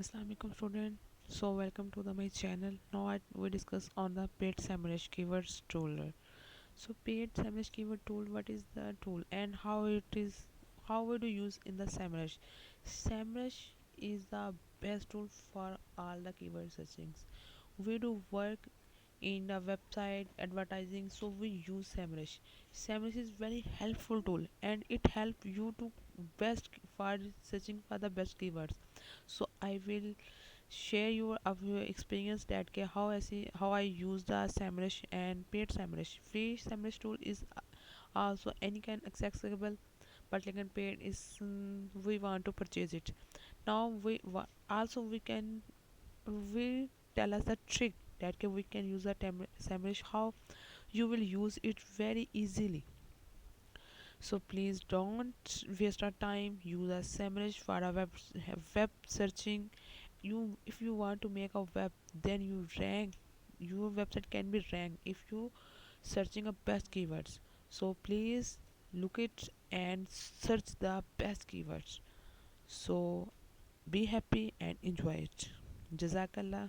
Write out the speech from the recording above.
Assalamualaikum student. So welcome to my channel. Now we discuss on the paid SEMrush keywords tool. So paid SEMrush keyword tool, what is the tool and how we do use in the SEMrush. SEMrush is the best tool for all the keyword searchings. We do work in the website advertising, so we use SEMrush is very helpful tool and it help you to best for searching for the best keywords. So I will share your experience that how I use the SEMrush and paid SEMrush. Free SEMrush tool is also any kind accessible, but like paid is we want to purchase it. Now also we tell us the trick that we can use the SEMrush, how you will use it very easily. So please don't waste our time. Use a SEMrush for a web searching. You if you want to make a web, then you rank, your website can be ranked if you searching a best keywords. So please look it and search the best keywords. So be happy and enjoy it. Jazakallah.